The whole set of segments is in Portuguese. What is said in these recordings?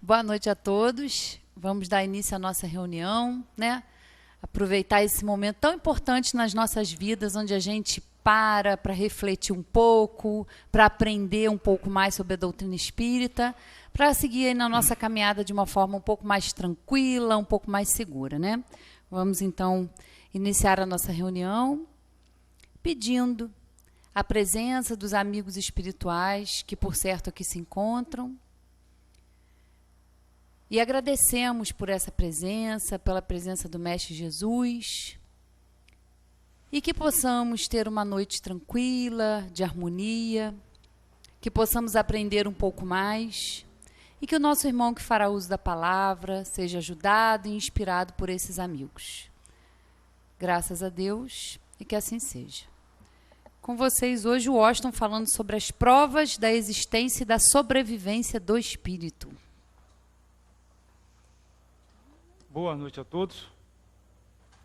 Boa noite a todos. Vamos dar início à nossa reunião, né? Aproveitar esse momento tão importante nas nossas vidas, onde a gente para refletir um pouco, para aprender um pouco mais sobre a doutrina espírita, para seguir aí na nossa caminhada de uma forma um pouco mais tranquila, um pouco mais segura, né? Vamos então iniciar a nossa reunião pedindo a presença dos amigos espirituais que, por certo, aqui se encontram. E agradecemos por essa presença, pela presença do Mestre Jesus, e que possamos ter uma noite tranquila, de harmonia, que possamos aprender um pouco mais, e que o nosso irmão que fará uso da palavra seja ajudado e inspirado por esses amigos. Graças a Deus, e que assim seja. Com vocês hoje o Washington falando sobre as provas da existência e da sobrevivência do espírito. Boa noite a todos.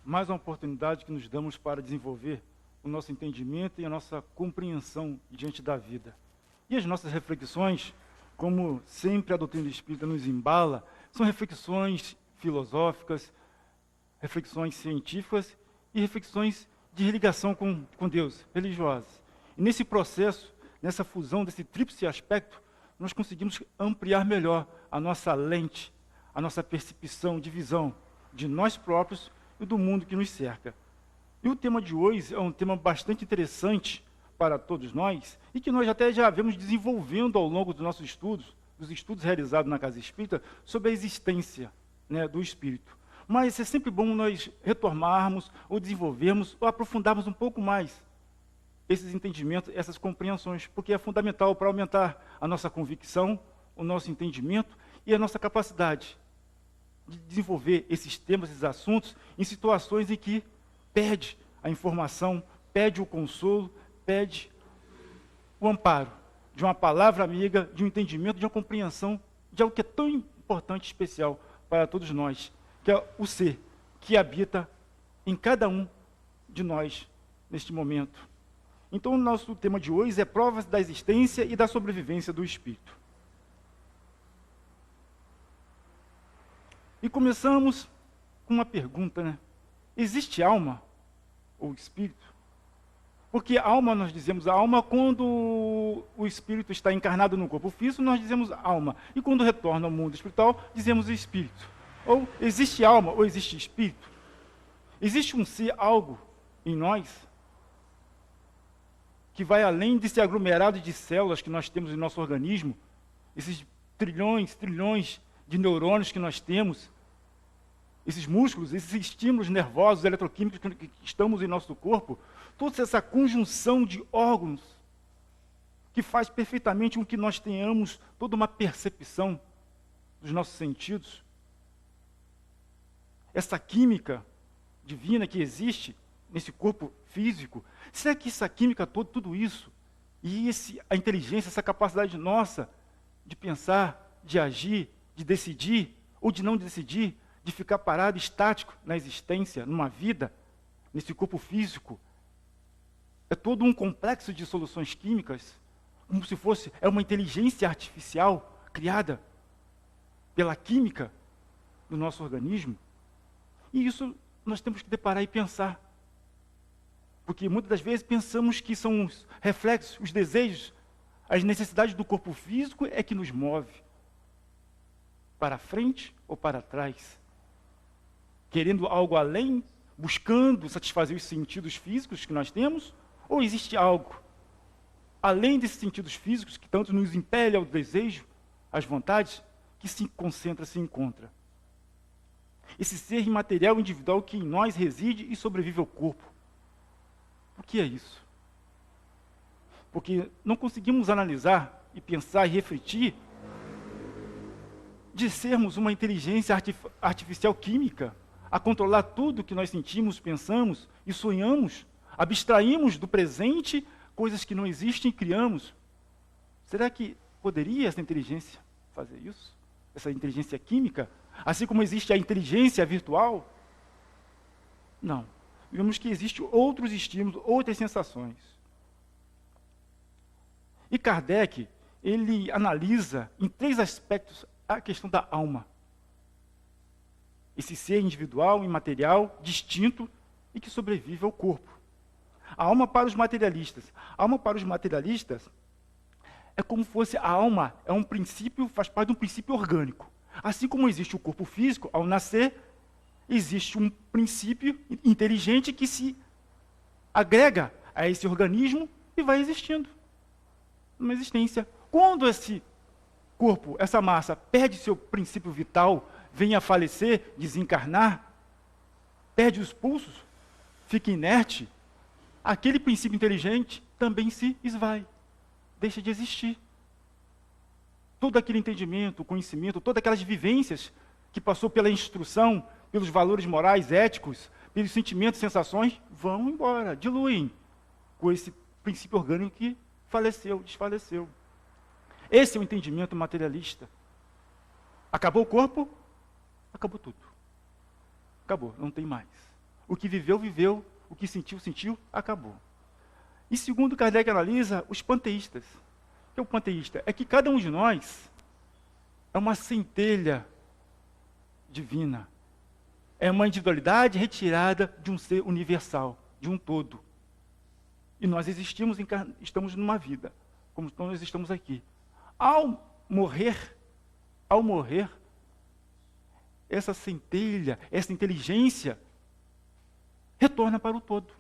Mais uma oportunidade que nos damos para desenvolver o nosso entendimento e a nossa compreensão diante da vida. E as nossas reflexões, como sempre a doutrina espírita nos embala, são reflexões filosóficas, reflexões científicas e reflexões de ligação com Deus, religiosas. E nesse processo, nessa fusão desse tríplice aspecto, nós conseguimos ampliar melhor a nossa lente, a nossa percepção de visão de nós próprios e do mundo que nos cerca. E o tema de hoje é um tema bastante interessante para todos nós e que nós até já vemos desenvolvendo ao longo dos nossos estudos, dos estudos realizados na Casa Espírita, sobre a existência, né, do Espírito. Mas é sempre bom nós retomarmos, ou desenvolvermos, ou aprofundarmos um pouco mais esses entendimentos, essas compreensões, porque é fundamental para aumentar a nossa convicção, o nosso entendimento e a nossa capacidade de desenvolver esses temas, esses assuntos, em situações em que pede a informação, pede o consolo, pede o amparo de uma palavra amiga, de um entendimento, de uma compreensão de algo que é tão importante e especial para todos nós, que é o ser que habita em cada um de nós neste momento. Então, o nosso tema de hoje é provas da existência e da sobrevivência do espírito. E começamos com uma pergunta, né? Existe alma ou espírito? Porque alma, nós dizemos alma quando o espírito está encarnado no corpo físico, nós dizemos alma. E quando retorna ao mundo espiritual, dizemos espírito. Ou existe alma ou existe espírito? Existe um ser, algo em nós, que vai além desse aglomerado de células que nós temos em nosso organismo, esses trilhões de neurônios que nós temos, esses músculos, esses estímulos nervosos, eletroquímicos que estamos em nosso corpo, toda essa conjunção de órgãos que faz perfeitamente com que nós tenhamos toda uma percepção dos nossos sentidos. Essa química divina que existe nesse corpo físico, será que essa química toda, tudo isso, e a inteligência, essa capacidade nossa de pensar, de agir, de decidir, ou de não decidir, de ficar parado, estático na existência, numa vida, nesse corpo físico, é todo um complexo de soluções químicas, como se fosse uma inteligência artificial criada pela química do nosso organismo. E isso nós temos que deparar e pensar. Porque muitas das vezes pensamos que são os reflexos, os desejos, as necessidades do corpo físico é que nos move para frente ou para trás, querendo algo além, buscando satisfazer os sentidos físicos que nós temos, ou existe algo além desses sentidos físicos que tanto nos impele ao desejo, às vontades, que se concentra, se encontra. Esse ser imaterial individual que em nós reside e sobrevive ao corpo. O que é isso? Porque não conseguimos analisar e pensar e refletir de sermos uma inteligência artificial química a controlar tudo que nós sentimos, pensamos e sonhamos, abstraímos do presente coisas que não existem e criamos. Será que poderia essa inteligência fazer isso? Essa inteligência química? Assim como existe a inteligência virtual? Não. Vemos que existem outros estímulos, outras sensações. E Kardec, ele analisa em 3 aspectos a questão da alma. Esse ser individual, imaterial, distinto e que sobrevive ao corpo. A alma para os materialistas. A alma para os materialistas é como fosse a alma, é um princípio, faz parte de um princípio orgânico. Assim como existe o corpo físico, ao nascer, existe um princípio inteligente que se agrega a esse organismo e vai existindo. Uma existência. Quando esse corpo, essa massa, perde seu princípio vital, vem a falecer, desencarnar, perde os pulsos, fica inerte, aquele princípio inteligente também se esvai, deixa de existir. Todo aquele entendimento, conhecimento, todas aquelas vivências que passou pela instrução, pelos valores morais, éticos, pelos sentimentos, sensações, vão embora, diluem com esse princípio orgânico que faleceu, desfaleceu. Esse é o entendimento materialista. Acabou o corpo, acabou tudo. Acabou, não tem mais. O que viveu, viveu. O que sentiu, sentiu, acabou. E segundo Kardec analisa, os panteístas. O que é o panteísta? É que cada um de nós é uma centelha divina. É uma individualidade retirada de um ser universal, de um todo. E nós existimos, estamos numa vida, como nós estamos aqui. Ao morrer, essa centelha, essa inteligência, retorna para o todo.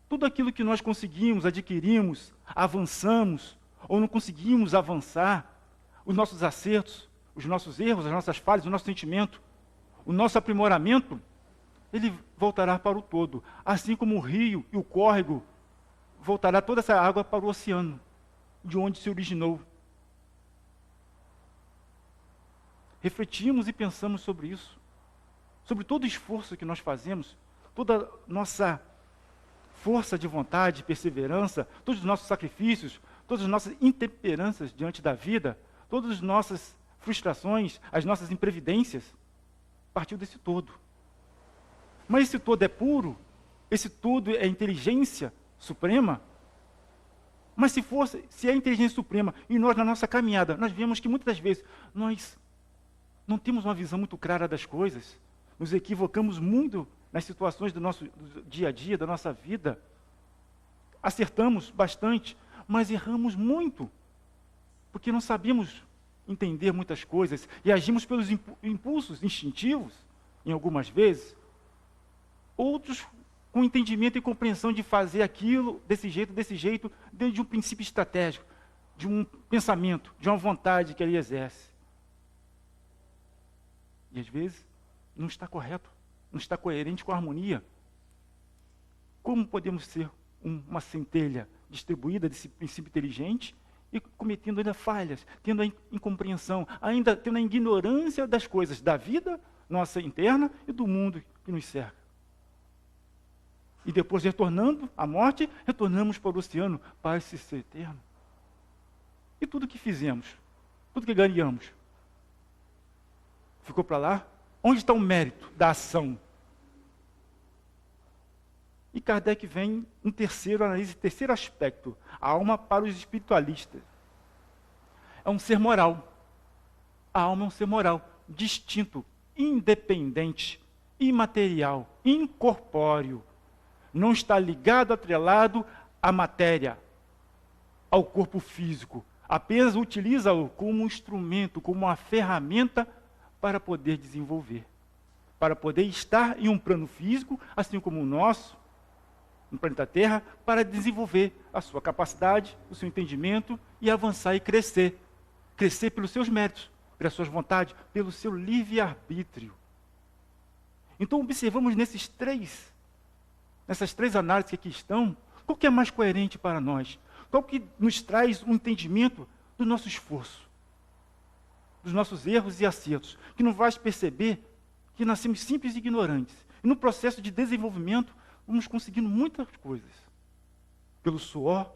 Tudo aquilo que nós conseguimos, adquirimos, avançamos, ou não conseguimos avançar, os nossos acertos, os nossos erros, as nossas falhas, o nosso sentimento, o nosso aprimoramento, ele voltará para o todo. Assim como o rio e o córrego, voltará toda essa água para o oceano, de onde se originou. Refletimos e pensamos sobre isso, sobre todo o esforço que nós fazemos, toda a nossa força de vontade, perseverança, todos os nossos sacrifícios, todas as nossas intemperanças diante da vida, todas as nossas frustrações, as nossas imprevidências, partiu desse todo. Mas esse todo é puro? Esse todo é inteligência suprema? Mas se é inteligência suprema, e nós na nossa caminhada, nós vemos que muitas das vezes nós não temos uma visão muito clara das coisas, nos equivocamos muito nas situações do nosso dia a dia, da nossa vida. Acertamos bastante, mas erramos muito, porque não sabemos entender muitas coisas e agimos pelos impulsos instintivos, em algumas vezes, outros com entendimento e compreensão de fazer aquilo desse jeito, dentro de um princípio estratégico, de um pensamento, de uma vontade que ele exerce. E às vezes não está correto, não está coerente com a harmonia. Como podemos ser uma centelha distribuída desse princípio inteligente e cometendo ainda falhas, tendo a incompreensão, ainda tendo a ignorância das coisas da vida nossa interna e do mundo que nos cerca? E depois, retornando à morte, retornamos para o oceano, para esse ser eterno. E tudo que fizemos, tudo que ganhamos, ficou para lá? Onde está o mérito da ação? E Kardec vem um terceiro aspecto, a alma para os espiritualistas. É um ser moral. A alma é um ser moral, distinto, independente, imaterial, incorpóreo. Não está ligado, atrelado à matéria, ao corpo físico. Apenas utiliza-o como um instrumento, como uma ferramenta para poder desenvolver, para poder estar em um plano físico, assim como o nosso, no planeta Terra, para desenvolver a sua capacidade, o seu entendimento e avançar e crescer. Crescer pelos seus méritos, pelas suas vontades, pelo seu livre-arbítrio. Então observamos nessas três análises que aqui estão, qual que é mais coerente para nós? Qual que nos traz um entendimento do nosso esforço, dos nossos erros e acertos, que nos faz perceber que nascemos simples e ignorantes. E no processo de desenvolvimento, vamos conseguindo muitas coisas. Pelo suor,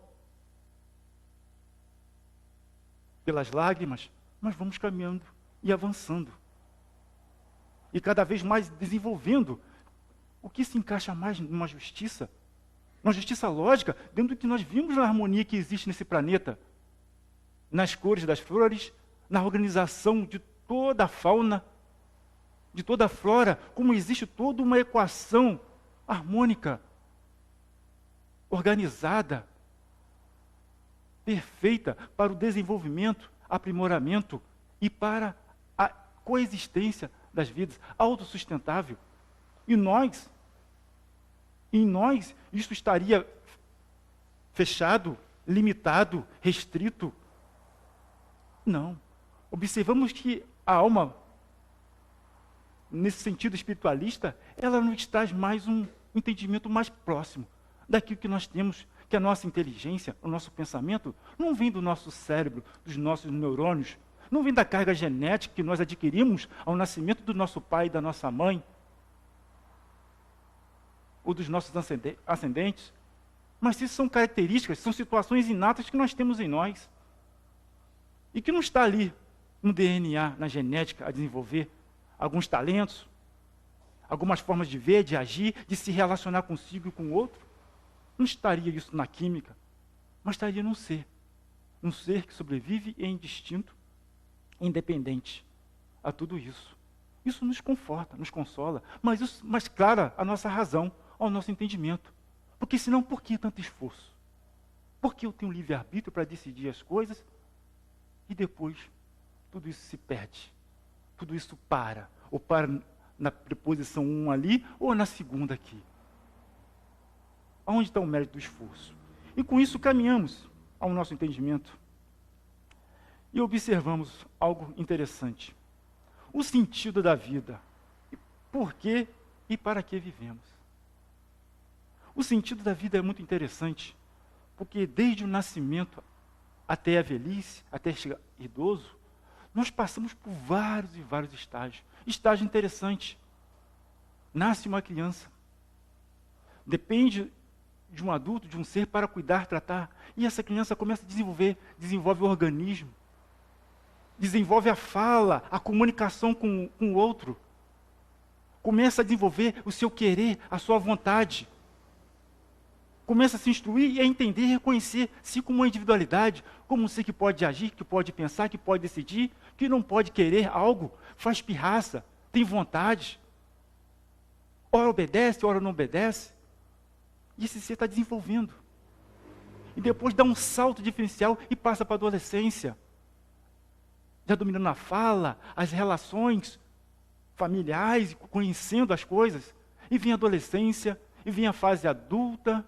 pelas lágrimas, mas vamos caminhando e avançando. E cada vez mais desenvolvendo o que se encaixa mais numa justiça lógica, dentro do que nós vimos na harmonia que existe nesse planeta, nas cores das flores, na organização de toda a fauna, de toda a flora, como existe toda uma equação harmônica, organizada, perfeita para o desenvolvimento, aprimoramento e para a coexistência das vidas, autossustentável. E em nós, isso estaria fechado, limitado, restrito? Não. Observamos que a alma, nesse sentido espiritualista, ela nos traz mais um entendimento mais próximo daquilo que nós temos, que a nossa inteligência, o nosso pensamento, não vem do nosso cérebro, dos nossos neurônios, não vem da carga genética que nós adquirimos ao nascimento do nosso pai e da nossa mãe, ou dos nossos ascendentes, mas isso são características, são situações inatas que nós temos em nós, e que não está ali no DNA, na genética, a desenvolver alguns talentos, algumas formas de ver, de agir, de se relacionar consigo e com o outro. Não estaria isso na química, mas estaria num ser que sobrevive e é indistinto, independente a tudo isso. Isso nos conforta, nos consola, mas clara a nossa razão, ao nosso entendimento. Porque senão, por que tanto esforço? Por que eu tenho livre-arbítrio para decidir as coisas e depois tudo isso se perde? Tudo isso para, ou para na preposição 1 ali, ou na segunda aqui. Aonde está o mérito do esforço? E com isso caminhamos ao nosso entendimento. E observamos algo interessante. O sentido da vida. Por que e para que vivemos? O sentido da vida é muito interessante, porque desde o nascimento até a velhice, até chegar idoso, nós passamos por vários e vários estágios. Estágio interessante. Nasce uma criança. Depende de um adulto, de um ser, para cuidar, tratar. E essa criança começa a desenvolve o organismo, desenvolve a fala, a comunicação com o outro. Começa a desenvolver o seu querer, a sua vontade. Começa a se instruir e a entender e reconhecer-se como uma individualidade, como um ser que pode agir, que pode pensar, que pode decidir, que não pode querer algo, faz pirraça, tem vontade. Ora obedece, ora não obedece. E esse ser está desenvolvendo. E depois dá um salto diferencial e passa para a adolescência. Já dominando a fala, as relações familiares, conhecendo as coisas. E vem a adolescência, e vem a fase adulta,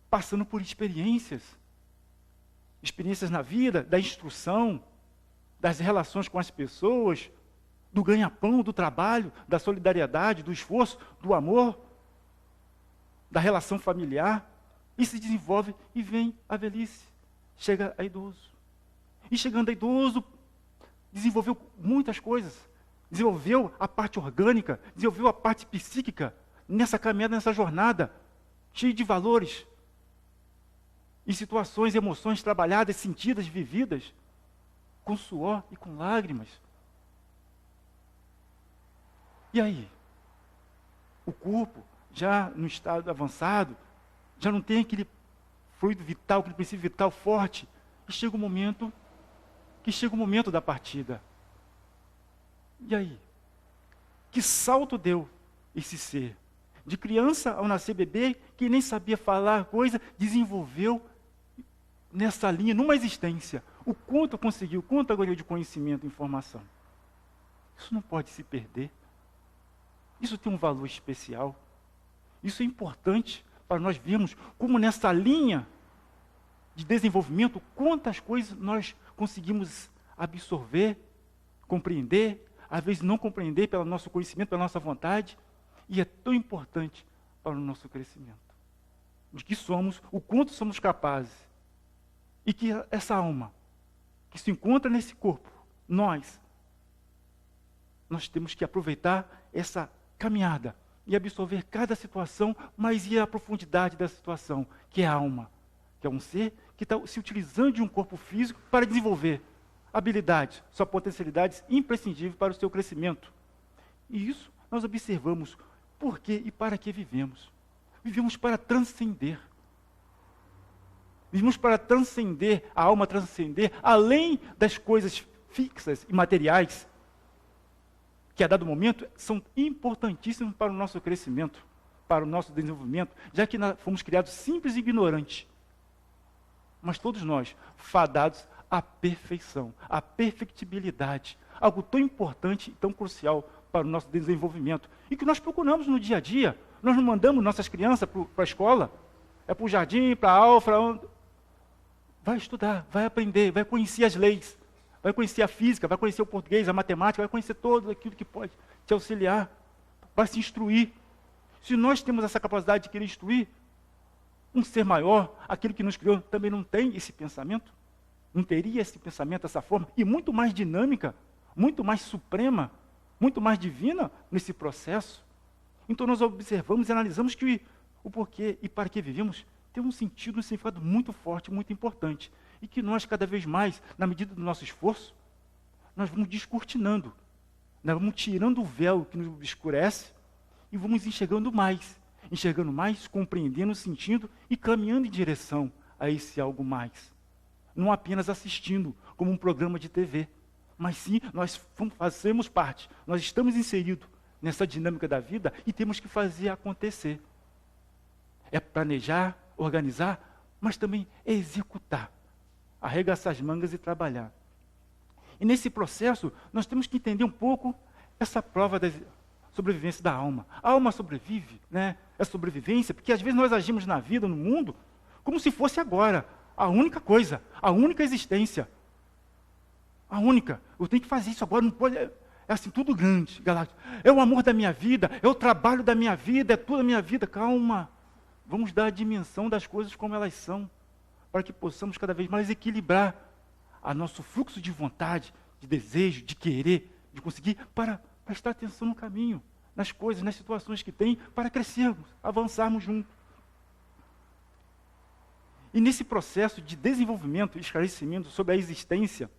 passando por experiências na vida, da instrução, das relações com as pessoas, do ganha-pão, do trabalho, da solidariedade, do esforço, do amor, da relação familiar, e se desenvolve e vem a velhice, chega a idoso. E chegando a idoso, desenvolveu muitas coisas, desenvolveu a parte orgânica, desenvolveu a parte psíquica, nessa caminhada, nessa jornada, cheia de valores, e situações, emoções trabalhadas, sentidas, vividas, com suor e com lágrimas. E aí? O corpo, já no estado avançado, já não tem aquele fluido vital, aquele princípio vital forte, e chega o momento da partida. E aí? Que salto deu esse ser? De criança ao nascer bebê, que nem sabia falar coisa, desenvolveu nessa linha, numa existência, o quanto conseguiu, quanto agora de conhecimento e informação. Isso não pode se perder. Isso tem um valor especial. Isso é importante para nós vermos como nessa linha de desenvolvimento, quantas coisas nós conseguimos absorver, compreender, às vezes não compreender pelo nosso conhecimento, pela nossa vontade, e é tão importante para o nosso crescimento. De que somos, o quanto somos capazes. E que essa alma, que se encontra nesse corpo, nós temos que aproveitar essa caminhada e absorver cada situação, mas ir à profundidade da situação, que é a alma, que é um ser que está se utilizando de um corpo físico para desenvolver habilidades, suas potencialidades imprescindíveis para o seu crescimento. E isso nós observamos por que e para que vivemos. Vivemos para transcender. Vivemos para transcender, a alma transcender, além das coisas fixas e materiais, que a dado momento são importantíssimos para o nosso crescimento, para o nosso desenvolvimento, já que nós fomos criados simples e ignorantes. Mas todos nós, fadados à perfeição, à perfectibilidade, algo tão importante e tão crucial para o nosso desenvolvimento, e que nós procuramos no dia a dia. Nós não mandamos nossas crianças para a escola, para o jardim, para a alfa, vai estudar, vai aprender, vai conhecer as leis, vai conhecer a física, vai conhecer o português, a matemática, vai conhecer todo aquilo que pode te auxiliar, vai se instruir. Se nós temos essa capacidade de querer instruir, um ser maior, aquele que nos criou, também não tem esse pensamento, não teria esse pensamento, essa forma, e muito mais dinâmica, muito mais suprema, muito mais divina nesse processo. Então nós observamos e analisamos que o porquê e para que vivemos tem um sentido, um significado muito forte, muito importante. E que nós, cada vez mais, na medida do nosso esforço, nós vamos descortinando, nós vamos tirando o véu que nos escurece e vamos enxergando mais, compreendendo, sentindo e caminhando em direção a esse algo mais. Não apenas assistindo, como um programa de TV, mas sim, nós fazemos parte, nós estamos inseridos nessa dinâmica da vida e temos que fazer acontecer. É planejar, organizar, mas também é executar, arregaçar as mangas e trabalhar. E nesse processo, nós temos que entender um pouco essa prova da sobrevivência da alma. A alma sobrevive, né? É sobrevivência, porque às vezes nós agimos na vida, no mundo, como se fosse agora, a única coisa, a única existência. A única. Eu tenho que fazer isso agora, não pode... É assim, tudo grande, galáctico. É o amor da minha vida, é o trabalho da minha vida, é tudo a minha vida. Calma. Vamos dar a dimensão das coisas como elas são, para que possamos cada vez mais equilibrar o nosso fluxo de vontade, de desejo, de querer, de conseguir, para prestar atenção no caminho, nas coisas, nas situações que tem, para crescermos, avançarmos juntos. E nesse processo de desenvolvimento e esclarecimento sobre a existência,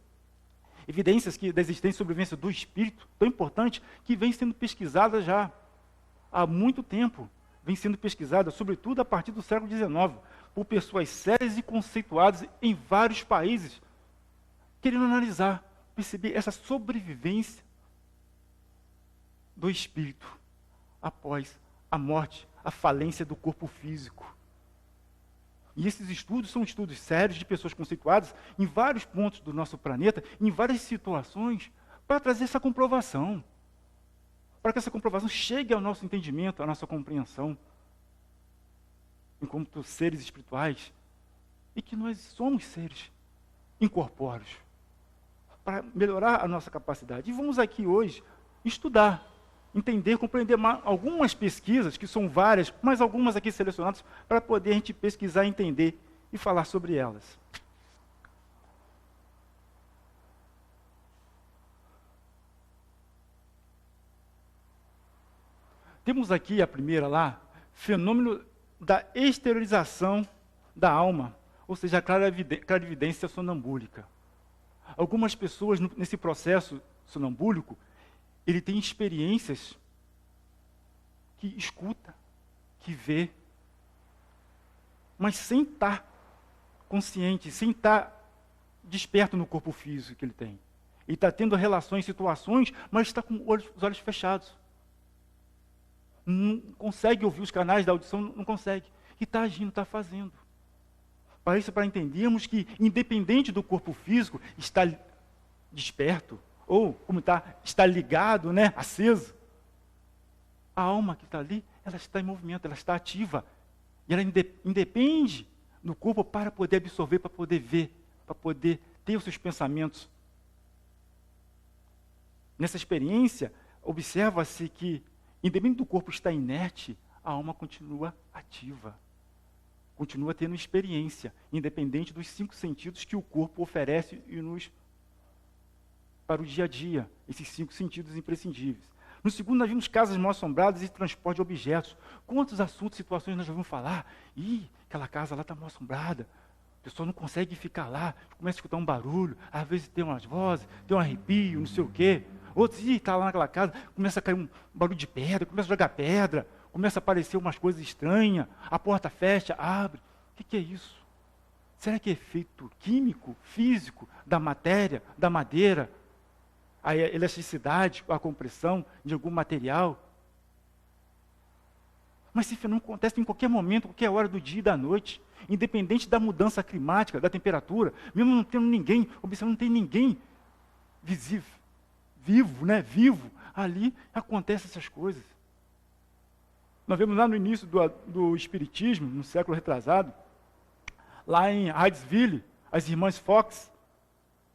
evidências da existência e sobrevivência do espírito, tão importante, que vem sendo pesquisada já há muito tempo, vem sendo pesquisada, sobretudo a partir do século XIX, por pessoas sérias e conceituadas em vários países, querendo analisar, perceber essa sobrevivência do espírito após a morte, a falência do corpo físico. E esses estudos são estudos sérios de pessoas conceituadas em vários pontos do nosso planeta, em várias situações, para trazer essa comprovação. Para que essa comprovação chegue ao nosso entendimento, à nossa compreensão, enquanto seres espirituais, e que nós somos seres incorpóreos, para melhorar a nossa capacidade. E vamos aqui hoje estudar, entender, compreender algumas pesquisas, que são várias, mas algumas aqui selecionadas, para poder a gente pesquisar, entender e falar sobre elas. Temos aqui a primeira lá, fenômeno da exteriorização da alma, ou seja, a clarividência sonambúlica. Algumas pessoas, nesse processo sonambúlico, ele tem experiências que escuta, que vê, mas sem estar consciente, sem estar desperto no corpo físico que ele tem. Ele está tendo relações, situações, mas está com os olhos fechados. Não consegue ouvir os canais da audição, não consegue. E está agindo, está fazendo. Para isso, para entendermos que, independente do corpo físico, está desperto, ou como está ligado, né, aceso, a alma que está ali, ela está em movimento, ela está ativa. E ela independe do corpo para poder absorver, para poder ver, para poder ter os seus pensamentos. Nessa experiência, observa-se que, independente do corpo estar inerte, a alma continua ativa. Continua tendo experiência, independente dos 5 sentidos que o corpo oferece e nos para o dia a dia, esses 5 sentidos imprescindíveis. No segundo, nós vimos casas mal assombradas e transporte de objetos. Quantos assuntos, situações nós já vamos falar? Aquela casa lá está mal assombrada, a pessoa não consegue ficar lá, começa a escutar um barulho, às vezes tem umas vozes, tem um arrepio, não sei o quê. Outros, está lá naquela casa, começa a cair um barulho de pedra, começa a jogar pedra, começa a aparecer umas coisas estranhas, a porta fecha, abre. O que é isso? Será que é efeito químico, físico, da matéria, da madeira, a elasticidade, a compressão de algum material? Mas esse fenômeno acontece em qualquer momento, qualquer hora do dia e da noite, independente da mudança climática, da temperatura, mesmo não tendo ninguém, observando, não tem ninguém visível, vivo, ali acontecem essas coisas. Nós vemos lá no início do Espiritismo, no século retrasado, lá em Hydesville, as irmãs Fox,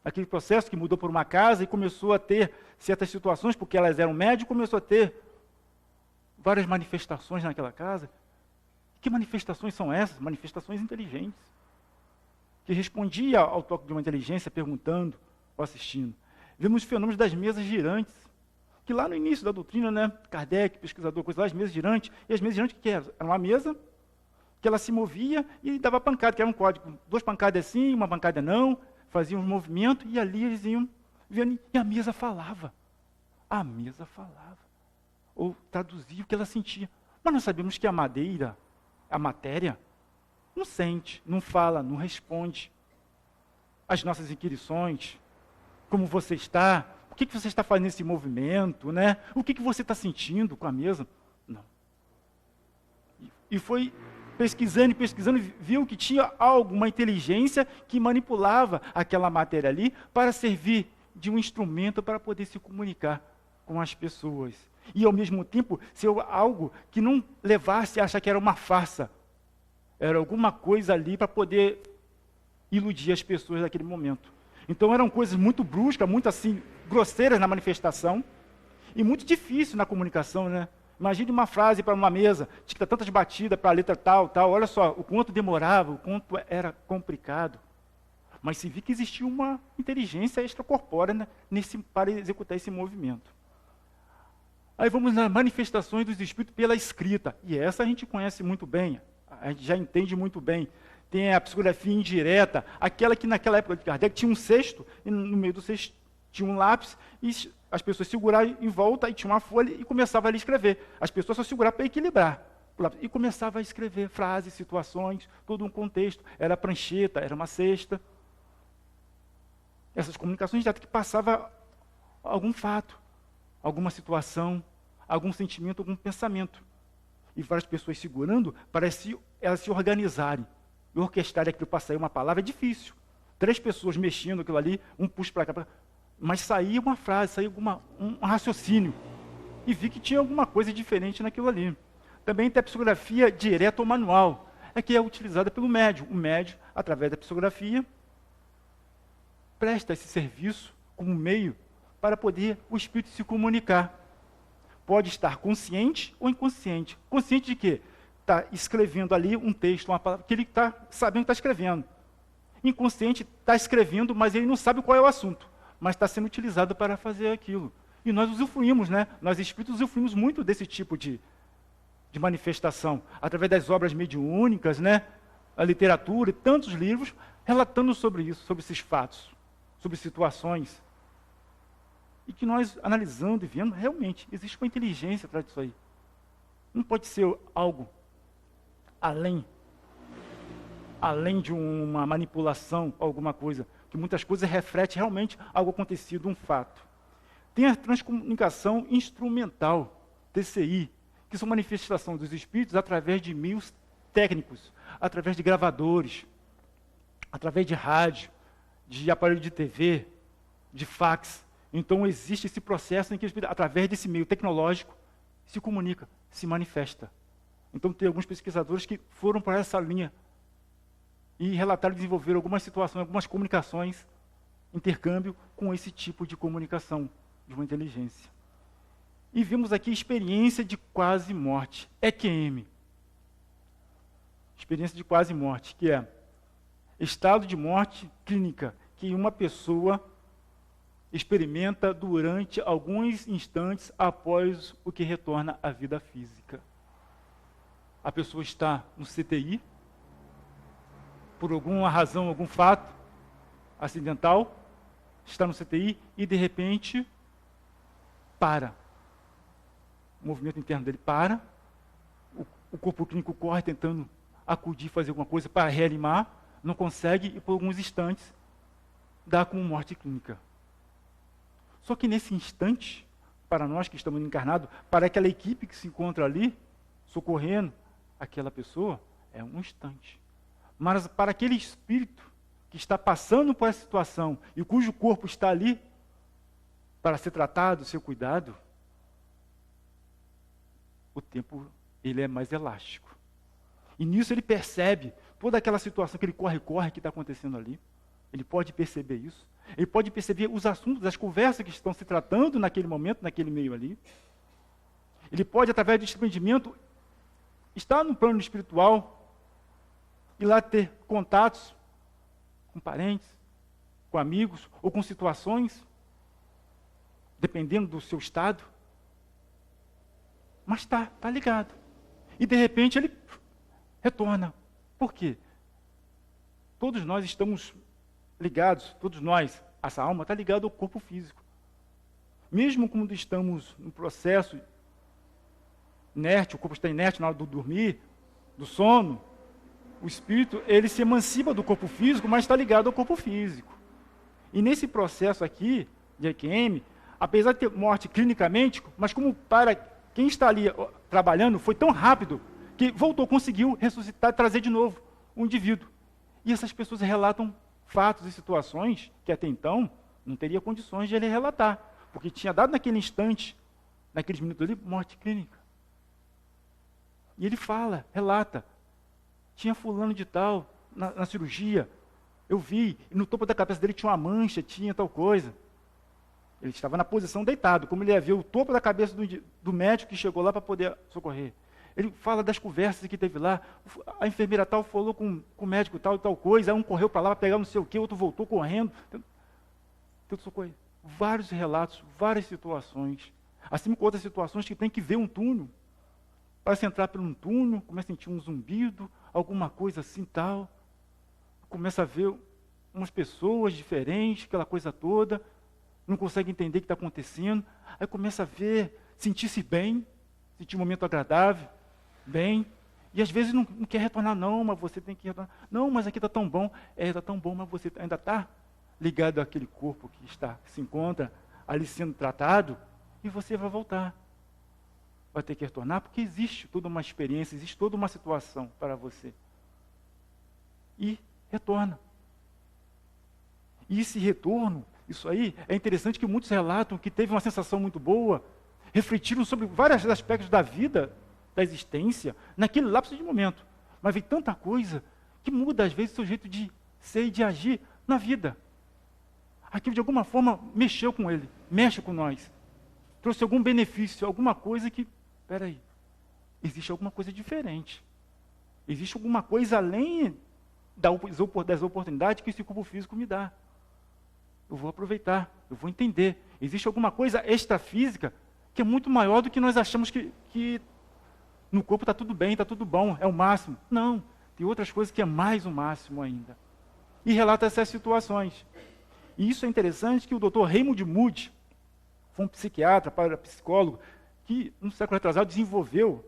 aquele processo que mudou por uma casa e começou a ter certas situações, porque elas eram médias, começou a ter várias manifestações naquela casa. Que manifestações são essas? Manifestações inteligentes, que respondia ao toque de uma inteligência perguntando ou assistindo. Vemos fenômenos das mesas girantes, que lá no início da doutrina, né, Kardec, pesquisador, coisa lá, as mesas girantes, e as mesas girantes, o que era? Era uma mesa que ela se movia e dava pancada, que era um código, 2 pancadas assim, uma pancada não, faziam um movimento, e ali eles iam vendo, e a mesa falava. A mesa falava. Ou traduzia o que ela sentia. Mas nós sabemos que a madeira, a matéria, não sente, não fala, não responde. As nossas inquirições, como você está, o que você está fazendo nesse movimento, né? O que você está sentindo com a mesa? Não. E foi pesquisando, viu que tinha alguma inteligência que manipulava aquela matéria ali para servir de um instrumento para poder se comunicar com as pessoas. E, ao mesmo tempo, ser algo que não levasse a achar que era uma farsa. Era alguma coisa ali para poder iludir as pessoas naquele momento. Então, eram coisas muito bruscas, muito assim, grosseiras na manifestação, e muito difíceis na comunicação, né? Imagine uma frase para uma mesa, tinha que dar tantas batidas para a letra tal, olha só, o quanto demorava, o quanto era complicado. Mas se viu que existia uma inteligência extracorpórea, né, para executar esse movimento. Aí vamos nas manifestações dos espíritos pela escrita. E essa a gente conhece muito bem, a gente já entende muito bem. Tem a psicografia indireta, aquela que naquela época de Kardec tinha um cesto, e no meio do cesto tinha um lápis, e as pessoas seguravam em volta, e tinha uma folha, e começavam a escrever. As pessoas só seguravam para equilibrar. E começava a escrever frases, situações, todo um contexto. Era prancheta, era uma cesta. Essas comunicações diretas que passava algum fato, alguma situação, algum sentimento, algum pensamento. E várias pessoas segurando, parece elas se organizarem e orquestrarem aquilo para sair uma palavra. É difícil. 3 pessoas mexendo aquilo ali, um puxa para cá, mas saía uma frase, saía um raciocínio. E vi que tinha alguma coisa diferente naquilo ali. Também tem a psicografia direta ou manual, que é utilizada pelo médium. O médium, através da psicografia, presta esse serviço como meio para poder o espírito se comunicar. Pode estar consciente ou inconsciente. Consciente de quê? Está escrevendo ali um texto, uma palavra, que ele está sabendo que está escrevendo. Inconsciente está escrevendo, mas ele não sabe qual é o assunto, mas está sendo utilizado para fazer aquilo. E nós usufruímos, né? Nós espíritos usufruímos muito desse tipo de manifestação, através das obras mediúnicas, né? A literatura e tantos livros relatando sobre isso, sobre esses fatos, sobre situações. E que nós, analisando e vendo, realmente, existe uma inteligência atrás disso aí. Não pode ser algo além de uma manipulação, alguma coisa, que muitas coisas refletem realmente algo acontecido, um fato. Tem a transcomunicação instrumental, TCI, que são manifestações dos espíritos através de meios técnicos, através de gravadores, através de rádio, de aparelho de TV, de fax. Então existe esse processo em que o espírito, através desse meio tecnológico, se comunica, se manifesta. Então tem alguns pesquisadores que foram para essa linha e relataram desenvolver algumas situações, algumas comunicações, intercâmbio com esse tipo de comunicação de uma inteligência. E vimos aqui experiência de quase morte, EQM. Experiência de quase morte, que é estado de morte clínica, que uma pessoa experimenta durante alguns instantes após o que retorna à vida física. A pessoa está no CTI, por alguma razão, algum fato acidental, está no CTI e, de repente, para. O movimento interno dele para, o corpo clínico corre tentando acudir, fazer alguma coisa para reanimar, não consegue e por alguns instantes dá como morte clínica. Só que nesse instante, para nós que estamos encarnados, para aquela equipe que se encontra ali, socorrendo aquela pessoa, é um instante. Mas para aquele espírito que está passando por essa situação e cujo corpo está ali para ser tratado, ser cuidado, o tempo ele é mais elástico. E nisso ele percebe toda aquela situação, aquele corre-corre que está acontecendo ali. Ele pode perceber isso. Ele pode perceber os assuntos, as conversas que estão se tratando naquele momento, naquele meio ali. Ele pode, através do desprendimento, estar no plano espiritual e lá ter contatos com parentes, com amigos ou com situações, dependendo do seu estado. Mas está ligado. E de repente ele retorna. Por quê? Todos nós estamos ligados, todos nós, essa alma está ligada ao corpo físico. Mesmo quando estamos no processo inerte, o corpo está inerte na hora do dormir, do sono, o espírito, ele se emancipa do corpo físico, mas está ligado ao corpo físico. E nesse processo aqui, de EQM, apesar de ter morte clinicamente, mas como para quem está ali trabalhando, foi tão rápido, que voltou, conseguiu ressuscitar, trazer de novo o indivíduo. E essas pessoas relatam fatos e situações que até então não teria condições de ele relatar, porque tinha dado naquele instante, naqueles minutos ali, morte clínica. E ele fala, relata, tinha fulano de tal na cirurgia, eu vi, e no topo da cabeça dele tinha uma mancha, tinha tal coisa. Ele estava na posição deitado, como ele ia ver o topo da cabeça do médico que chegou lá para poder socorrer. Ele fala das conversas que teve lá, a enfermeira tal falou com o médico tal e tal coisa, um correu para lá para pegar não sei o quê, outro voltou correndo. Vários relatos, várias situações, assim como outras situações que tem que ver um túnel. Para se entrar por um túnel, começa a sentir um zumbido, alguma coisa assim tal, começa a ver umas pessoas diferentes, aquela coisa toda, não consegue entender o que está acontecendo, aí começa a ver, sentir-se bem, sentir um momento agradável, bem, e às vezes não quer retornar, não, mas você tem que retornar. Não, mas aqui está tão bom. Está tão bom, mas você ainda está ligado àquele corpo que se encontra ali sendo tratado, e você vai voltar. Vai ter que retornar, porque existe toda uma experiência, existe toda uma situação para você. E retorna. E esse retorno, isso aí, é interessante que muitos relatam que teve uma sensação muito boa, refletiram sobre vários aspectos da vida, da existência, naquele lapso de momento. Mas vem tanta coisa que muda, às vezes, o seu jeito de ser e de agir na vida. Aquilo, de alguma forma, mexeu com ele, mexe com nós. Trouxe algum benefício, alguma coisa que, peraí, existe alguma coisa diferente. Existe alguma coisa além das oportunidades que esse corpo físico me dá. Eu vou aproveitar, eu vou entender. Existe alguma coisa extrafísica que é muito maior do que nós achamos que no corpo está tudo bem, está tudo bom, é o máximo. Não, tem outras coisas que é mais o máximo ainda. E relata essas situações. E isso é interessante que o Dr. Raymond Moody, foi um psiquiatra, parapsicólogo, que no século retrasado desenvolveu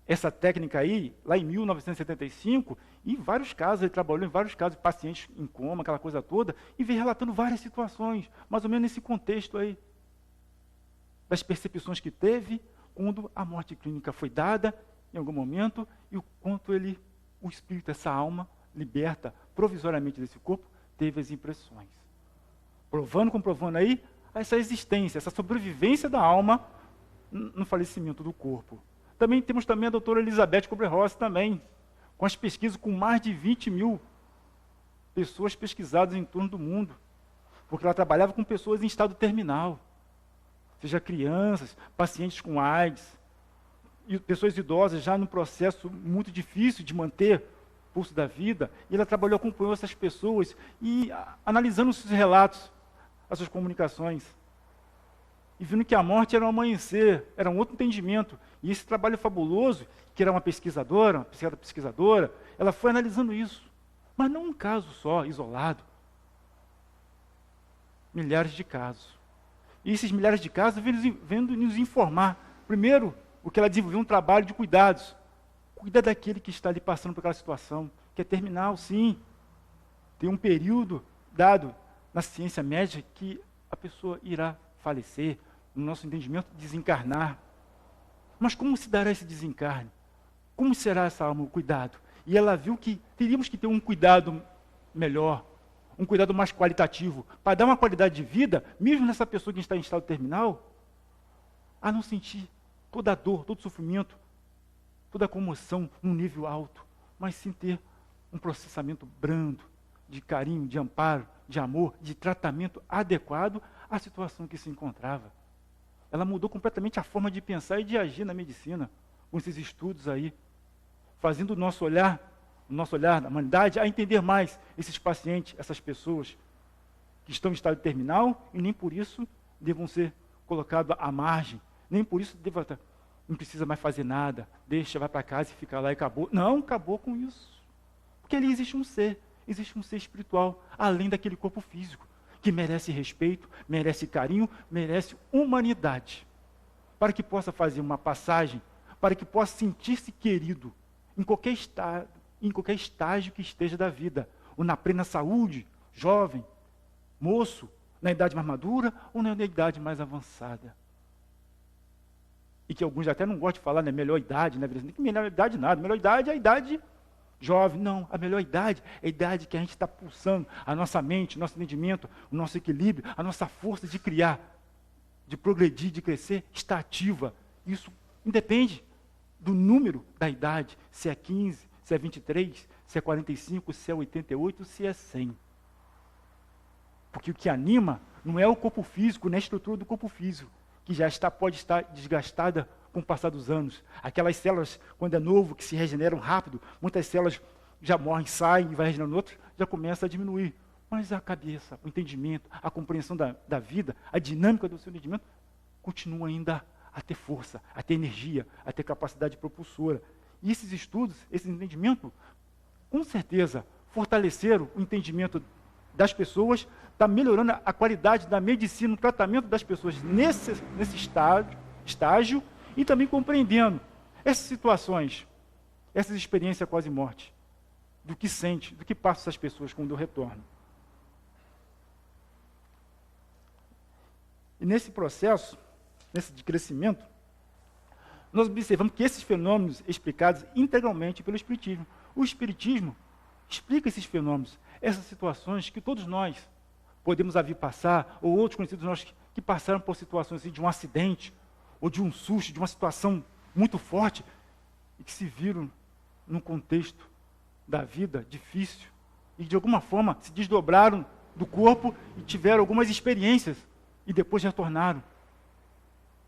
essa técnica aí, lá em 1975, e em vários casos, ele trabalhou em vários casos de pacientes em coma, aquela coisa toda, e veio relatando várias situações, mais ou menos nesse contexto aí, das percepções que teve quando a morte clínica foi dada em algum momento, e o quanto o espírito, essa alma, liberta provisoriamente desse corpo, teve as impressões. Comprovando aí, essa existência, essa sobrevivência da alma no falecimento do corpo. Temos também a doutora Elizabeth Kubler-Ross também, com as pesquisas com mais de 20 mil pessoas pesquisadas em torno do mundo, porque ela trabalhava com pessoas em estado terminal, seja crianças, pacientes com AIDS, e pessoas idosas já num processo muito difícil de manter o pulso da vida, e ela trabalhou, acompanhou essas pessoas, e analisando os seus relatos, as suas comunicações, e vendo que a morte era um amanhecer, era um outro entendimento. E esse trabalho fabuloso, que era uma pesquisadora, uma psiquiatra pesquisadora, ela foi analisando isso. Mas não um caso só, isolado. Milhares de casos. E esses milhares de casos vendo nos informar. Primeiro, o que ela desenvolveu um trabalho de cuidados. Cuida daquele que está ali passando por aquela situação, que é terminal, sim. Tem um período dado na ciência médica que a pessoa irá falecer, no nosso entendimento, desencarnar. Mas como se dará esse desencarne? Como será essa alma, o cuidado? E ela viu que teríamos que ter um cuidado melhor, um cuidado mais qualitativo, para dar uma qualidade de vida, mesmo nessa pessoa que está em estado terminal, a não sentir toda a dor, todo o sofrimento, toda a comoção num nível alto, mas sim ter um processamento brando, de carinho, de amparo, de amor, de tratamento adequado à situação que se encontrava. Ela mudou completamente a forma de pensar e de agir na medicina, com esses estudos aí, fazendo o nosso olhar da humanidade, a entender mais esses pacientes, essas pessoas que estão em estado terminal e nem por isso devam ser colocados à margem, nem por isso não precisa mais fazer nada, deixa, vai para casa e fica lá e acabou. Não, acabou com isso. Porque ali existe um ser espiritual, além daquele corpo físico, que merece respeito, merece carinho, merece humanidade, para que possa fazer uma passagem, para que possa sentir-se querido, em qualquer estágio que esteja da vida, ou na plena saúde, jovem, moço, na idade mais madura, ou na idade mais avançada. E que alguns até não gostam de falar, né, melhor idade, né, não tem melhor idade nada, melhor idade é a idade jovem. Não, a melhor idade é a idade que a gente está pulsando, a nossa mente, o nosso entendimento, o nosso equilíbrio, a nossa força de criar, de progredir, de crescer, está ativa. Isso independe do número da idade, se é 15, se é 23, se é 45, se é 88, se é 100. Porque o que anima não é o corpo físico, nem a estrutura do corpo físico, que pode estar desgastada com o passar dos anos. Aquelas células, quando é novo, que se regeneram rápido, muitas células já morrem, saem e vai regenerando outras, já começa a diminuir. Mas a cabeça, o entendimento, a compreensão da vida, a dinâmica do seu entendimento, continua ainda a ter força, a ter energia, a ter capacidade propulsora. E esses estudos, esse entendimento, com certeza, fortaleceram o entendimento das pessoas, está melhorando a qualidade da medicina, o tratamento das pessoas nesse estágio, e também compreendendo essas situações, essas experiências quase morte, do que sente, do que passa essas pessoas quando retornam. E nesse processo, nesse de crescimento, nós observamos que esses fenômenos explicados integralmente pelo Espiritismo. O Espiritismo explica esses fenômenos, essas situações que todos nós podemos vir passar, ou outros conhecidos nossos que passaram por situações assim, de um acidente, ou de um susto, de uma situação muito forte, e que se viram num contexto da vida difícil, e de alguma forma se desdobraram do corpo e tiveram algumas experiências, e depois retornaram.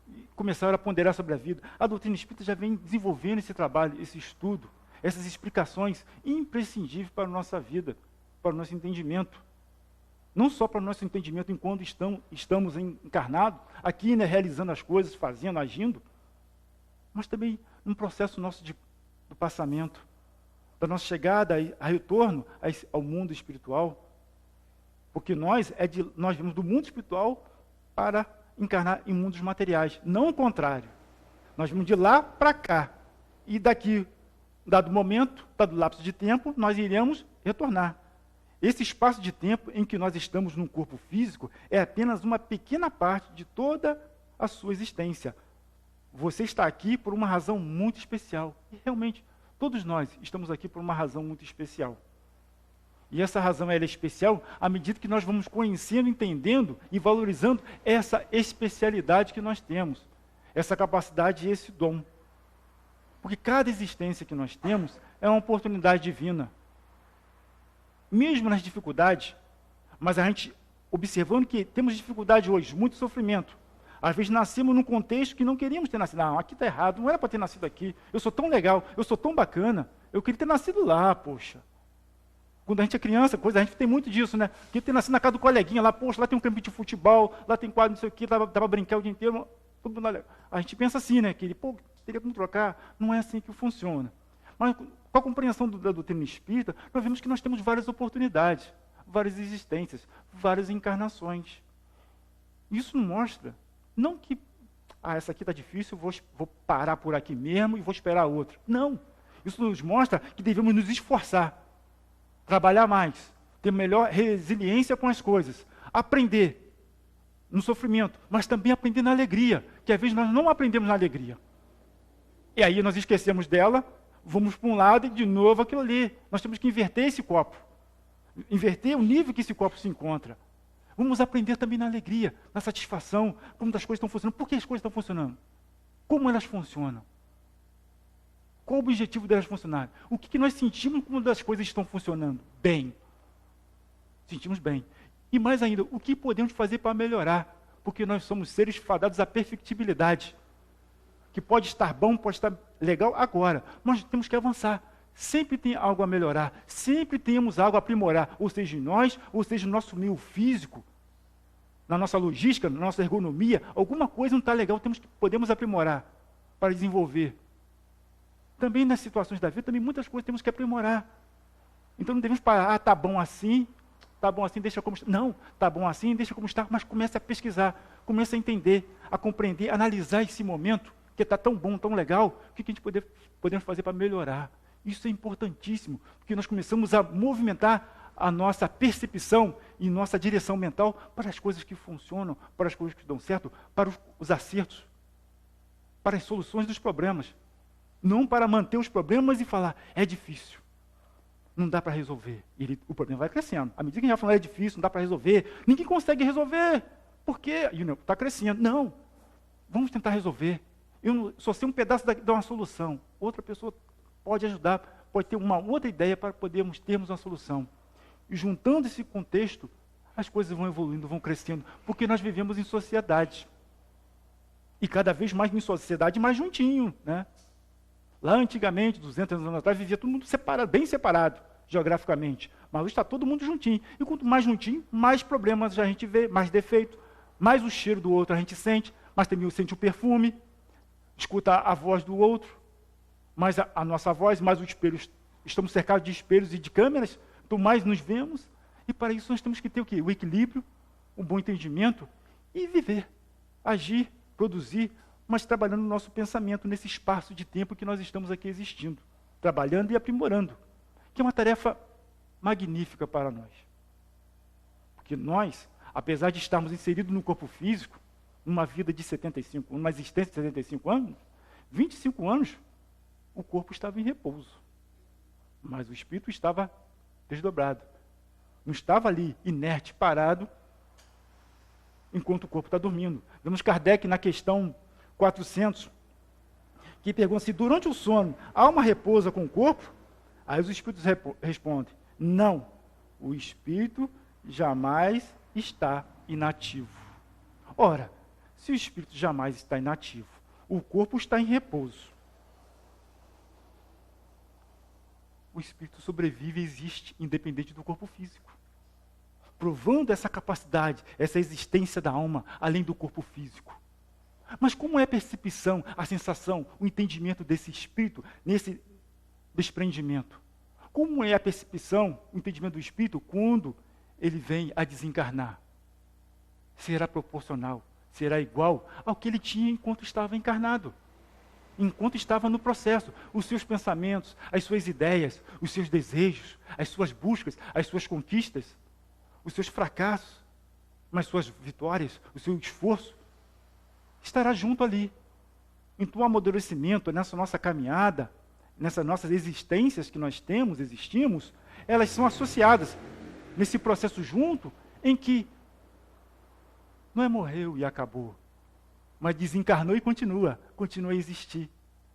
E começaram a ponderar sobre a vida. A doutrina espírita já vem desenvolvendo esse trabalho, esse estudo, essas explicações imprescindíveis para a nossa vida, para o nosso entendimento. Não só para o nosso entendimento enquanto estamos encarnados, aqui, né, realizando as coisas, fazendo, agindo, mas também no processo nosso do passamento, da nossa chegada a retorno ao mundo espiritual. Porque nós vemos do mundo espiritual para encarnar em mundos materiais, não o contrário. Nós vamos de lá para cá, e daqui, dado momento, dado lapso de tempo, nós iremos retornar. Esse espaço de tempo em que nós estamos num corpo físico é apenas uma pequena parte de toda a sua existência. Você está aqui por uma razão muito especial. E realmente, todos nós estamos aqui por uma razão muito especial. E essa razão ela é especial à medida que nós vamos conhecendo, entendendo e valorizando essa especialidade que nós temos, essa capacidade e esse dom. Porque cada existência que nós temos é uma oportunidade divina. Mesmo nas dificuldades, mas a gente observando que temos dificuldade hoje, muito sofrimento. Às vezes nascemos num contexto que não queríamos ter nascido. Não, aqui está errado, não era para ter nascido aqui. Eu sou tão legal, eu sou tão bacana, eu queria ter nascido lá, poxa. Quando a gente é criança, a gente tem muito disso, né? Queria ter nascido na casa do coleguinha lá, poxa, lá tem um campo de futebol, lá tem quadro, não sei o quê, dá para brincar o dia inteiro. Tudo a gente pensa assim, né? Que teria como trocar. Não é assim que funciona. Mas com a compreensão da doutrina espírita, nós vemos que nós temos várias oportunidades, várias existências, várias encarnações. Isso mostra, não que, essa aqui está difícil, vou parar por aqui mesmo e vou esperar outra. Não. Isso nos mostra que devemos nos esforçar, trabalhar mais, ter melhor resiliência com as coisas, aprender no sofrimento, mas também aprender na alegria, que às vezes nós não aprendemos na alegria. E aí nós esquecemos dela, vamos para um lado e de novo aquilo ali. Nós temos que inverter esse copo, inverter o nível que esse copo se encontra. Vamos aprender também na alegria, na satisfação, como as coisas estão funcionando, por que as coisas estão funcionando, como elas funcionam, qual o objetivo delas funcionarem, o que nós sentimos quando as coisas estão funcionando bem. Sentimos bem. E mais ainda, o que podemos fazer para melhorar? Porque nós somos seres fadados à perfectibilidade. Que pode estar bom, pode estar legal agora, mas temos que avançar. Sempre tem algo a melhorar, sempre temos algo a aprimorar, ou seja, em nós, ou seja, no nosso meio físico, na nossa logística, na nossa ergonomia, alguma coisa não está legal, podemos aprimorar para desenvolver. Também nas situações da vida, também muitas coisas temos que aprimorar. Então não devemos parar, está bom assim, deixa como está. Não, está bom assim, deixa como está, mas comece a pesquisar, comece a entender, a compreender, a analisar esse momento, que está tão bom, tão legal, o que a gente podemos fazer para melhorar. Isso é importantíssimo, porque nós começamos a movimentar a nossa percepção e nossa direção mental para as coisas que funcionam, para as coisas que dão certo, para os acertos, para as soluções dos problemas. Não para manter os problemas e falar, é difícil, não dá para resolver. O problema vai crescendo. À medida que a gente vai falando, é difícil, não dá para resolver, ninguém consegue resolver. Por quê? Está crescendo. Não, vamos tentar resolver. Eu só sei um pedaço de uma solução. Outra pessoa pode ajudar, pode ter uma outra ideia para podermos termos uma solução. E juntando esse contexto, as coisas vão evoluindo, vão crescendo, porque nós vivemos em sociedade. E cada vez mais em sociedade, mais juntinho, né? Lá antigamente, 200 anos atrás, vivia todo mundo separado, bem separado, geograficamente. Mas hoje está todo mundo juntinho. E quanto mais juntinho, mais problemas a gente vê, mais defeito, mais o cheiro do outro a gente sente, mas também sente o perfume, escuta a voz do outro, mais a nossa voz, mais os espelhos. Estamos cercados de espelhos e de câmeras, então mais nos vemos. E para isso nós temos que ter o quê? O equilíbrio, um bom entendimento e viver, agir, produzir, mas trabalhando no nosso pensamento, nesse espaço de tempo que nós estamos aqui existindo, trabalhando e aprimorando, que é uma tarefa magnífica para nós. Porque nós, apesar de estarmos inseridos no corpo físico, numa vida de 75, numa existência de 75 anos, 25 anos, o corpo estava em repouso, mas o espírito estava desdobrado. Não estava ali, inerte, parado, enquanto o corpo está dormindo. Vemos Kardec na questão 400, que pergunta se durante o sono a alma repousa com o corpo. Aí os espíritos respondem, não, o espírito jamais está inativo. Ora, se o espírito jamais está inativo, o corpo está em repouso. O espírito sobrevive e existe independente do corpo físico, provando essa capacidade, essa existência da alma além do corpo físico. Mas como é a percepção, a sensação, o entendimento desse espírito nesse desprendimento? Como é a percepção, o entendimento do espírito quando ele vem a desencarnar? Será proporcional, será igual ao que ele tinha enquanto estava encarnado, enquanto estava no processo. Os seus pensamentos, as suas ideias, os seus desejos, as suas buscas, as suas conquistas, os seus fracassos, mas suas vitórias, o seu esforço, estará junto ali. Então o amadurecimento nessa nossa caminhada, nessas nossas existências que nós existimos, elas são associadas nesse processo junto, em que não é morreu e acabou, mas desencarnou e continua a existir,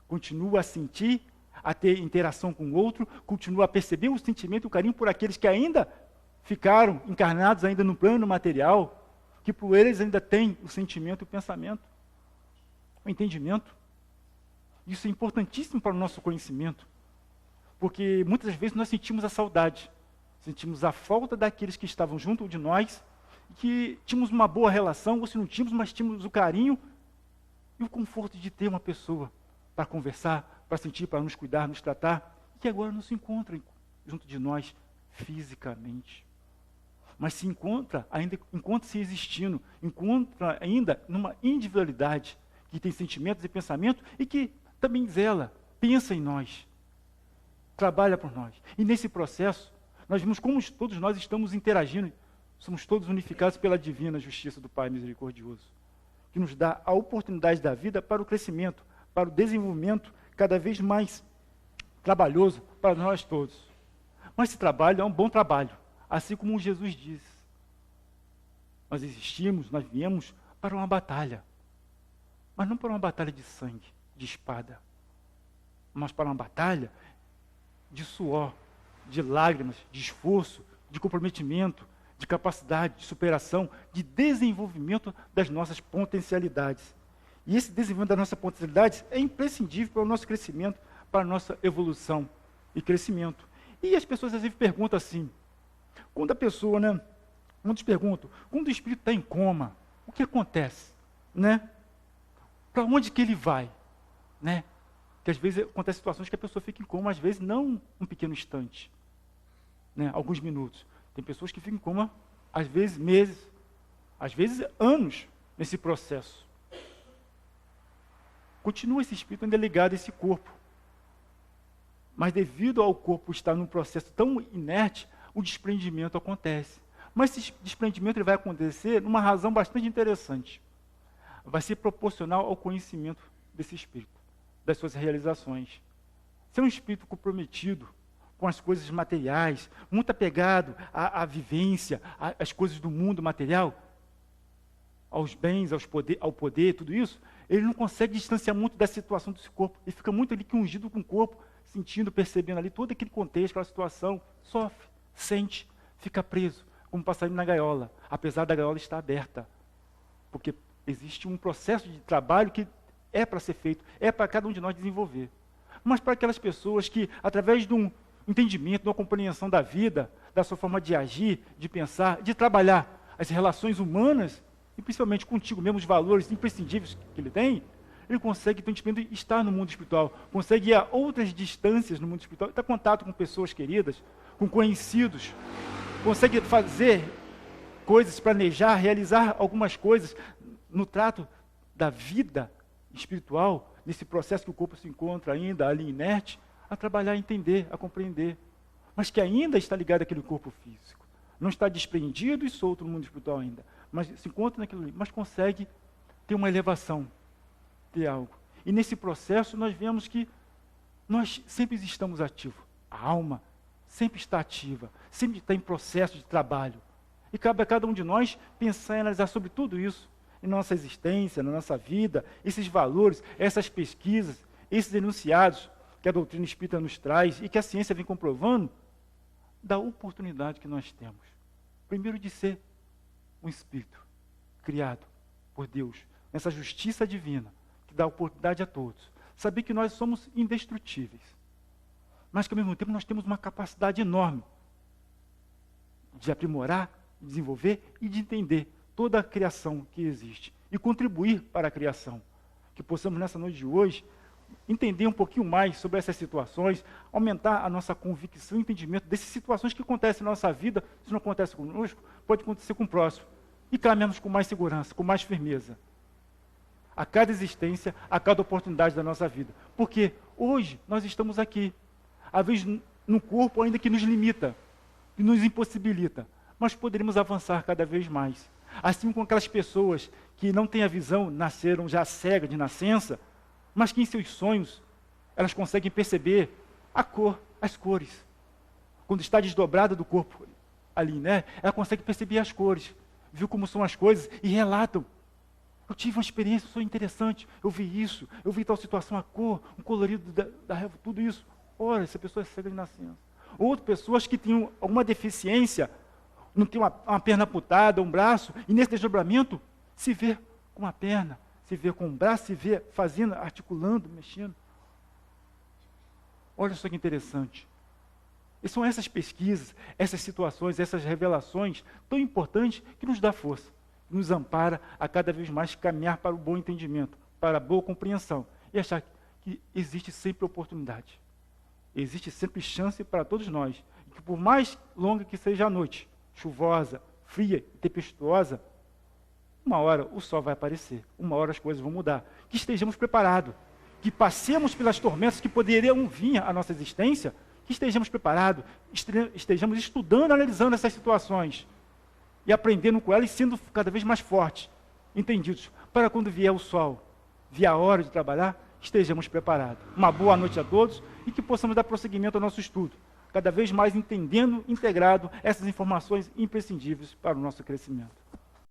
continua a sentir, a ter interação com o outro, continua a perceber o sentimento e o carinho por aqueles que ainda ficaram encarnados ainda no plano material, que por eles ainda tem o sentimento e o pensamento, o entendimento. Isso é importantíssimo para o nosso conhecimento, porque muitas vezes nós sentimos a saudade, sentimos a falta daqueles que estavam junto de nós, que tínhamos uma boa relação, ou se não tínhamos, mas tínhamos o carinho e o conforto de ter uma pessoa para conversar, para sentir, para nos cuidar, nos tratar, e que agora não se encontram junto de nós fisicamente. Mas se encontra, ainda encontra-se existindo, encontra ainda numa individualidade, que tem sentimentos e pensamentos, e que também zela, pensa em nós, trabalha por nós. E nesse processo, nós vimos como todos nós estamos interagindo, somos todos unificados pela divina justiça do Pai misericordioso, que nos dá a oportunidade da vida para o crescimento, para o desenvolvimento cada vez mais trabalhoso para nós todos. Mas esse trabalho é um bom trabalho, assim como Jesus disse. Nós existimos, nós viemos para uma batalha, mas não para uma batalha de sangue, de espada, mas para uma batalha de suor, de lágrimas, de esforço, de comprometimento, de capacidade, de superação, de desenvolvimento das nossas potencialidades. E esse desenvolvimento das nossas potencialidades é imprescindível para o nosso crescimento, para a nossa evolução e crescimento. E as pessoas às vezes perguntam assim, quando a pessoa, muitos perguntam, quando o espírito está em coma, o que acontece? Para onde que ele vai? Que às vezes acontecem situações que a pessoa fica em coma, às vezes não um pequeno instante, alguns minutos. Tem pessoas que ficam em coma, às vezes meses, às vezes anos nesse processo. Continua esse espírito ainda ligado a esse corpo. Mas devido ao corpo estar num processo tão inerte, o desprendimento acontece. Mas esse desprendimento ele vai acontecer numa razão bastante interessante. Vai ser proporcional ao conhecimento desse espírito, das suas realizações. Se é um espírito comprometido com as coisas materiais, muito apegado à vivência, às coisas do mundo material, aos bens, ao poder, tudo isso, ele não consegue distanciar muito da situação desse corpo. Ele fica muito ali ungido com o corpo, sentindo, percebendo ali todo aquele contexto, aquela situação, sofre, sente, fica preso, como um passarinho na gaiola, apesar da gaiola estar aberta. Porque existe um processo de trabalho que é para ser feito, é para cada um de nós desenvolver. Mas para aquelas pessoas que, através de um entendimento, de uma compreensão da vida, da sua forma de agir, de pensar, de trabalhar as relações humanas, e principalmente contigo mesmo, os valores imprescindíveis que ele tem, ele consegue, então, estar no mundo espiritual, consegue ir a outras distâncias no mundo espiritual, ter contato com pessoas queridas, com conhecidos, consegue fazer coisas, planejar, realizar algumas coisas no trato da vida espiritual, nesse processo que o corpo se encontra ainda ali inerte, a trabalhar, a entender, a compreender, mas que ainda está ligado àquele corpo físico, não está desprendido e solto no mundo espiritual ainda, mas se encontra naquilo ali, mas consegue ter uma elevação, ter algo. E nesse processo nós vemos que nós sempre estamos ativos. A alma sempre está ativa, sempre está em processo de trabalho. E cabe a cada um de nós pensar e analisar sobre tudo isso, em nossa existência, na nossa vida, esses valores, essas pesquisas, esses enunciados que a doutrina espírita nos traz e que a ciência vem comprovando, da oportunidade que nós temos. Primeiro de ser um espírito criado por Deus, nessa justiça divina, que dá oportunidade a todos. Saber que nós somos indestrutíveis, mas que ao mesmo tempo nós temos uma capacidade enorme de aprimorar, de desenvolver e de entender toda a criação que existe e contribuir para a criação. Que possamos nessa noite de hoje entender um pouquinho mais sobre essas situações, aumentar a nossa convicção e entendimento dessas situações que acontecem na nossa vida. Se não acontece conosco, pode acontecer com o próximo. E caminhamos com mais segurança, com mais firmeza. A cada existência, a cada oportunidade da nossa vida. Porque hoje nós estamos aqui, às vezes num corpo ainda que nos limita, que nos impossibilita, mas poderíamos avançar cada vez mais. Assim como aquelas pessoas que não têm a visão, nasceram já cegas de nascença, mas que em seus sonhos elas conseguem perceber a cor, as cores. Quando está desdobrada do corpo ali, ela consegue perceber as cores, viu como são as coisas e relatam. Eu tive uma experiência, foi interessante, eu vi isso, eu vi tal situação, a cor, o colorido da relva, tudo isso. Ora, essa pessoa é cega de nascença. Outras pessoas que tinham alguma deficiência, não tem uma perna amputada, um braço, e nesse desdobramento se vê com uma perna, se vê com um braço, se vê fazendo, articulando, mexendo. Olha só que interessante. E são essas pesquisas, essas situações, essas revelações tão importantes que nos dá força, que nos ampara a cada vez mais caminhar para o bom entendimento, para a boa compreensão e achar que existe sempre oportunidade. Existe sempre chance para todos nós. E que por mais longa que seja a noite, chuvosa, fria e tempestuosa, uma hora o sol vai aparecer, uma hora as coisas vão mudar. Que estejamos preparados, que passemos pelas tormentas que poderiam vir à nossa existência, que estejamos preparados, estejamos estudando, analisando essas situações e aprendendo com elas e sendo cada vez mais fortes, entendidos, para quando vier o sol, vier a hora de trabalhar, estejamos preparados. Uma boa noite a todos e que possamos dar prosseguimento ao nosso estudo, cada vez mais entendendo, integrado essas informações imprescindíveis para o nosso crescimento.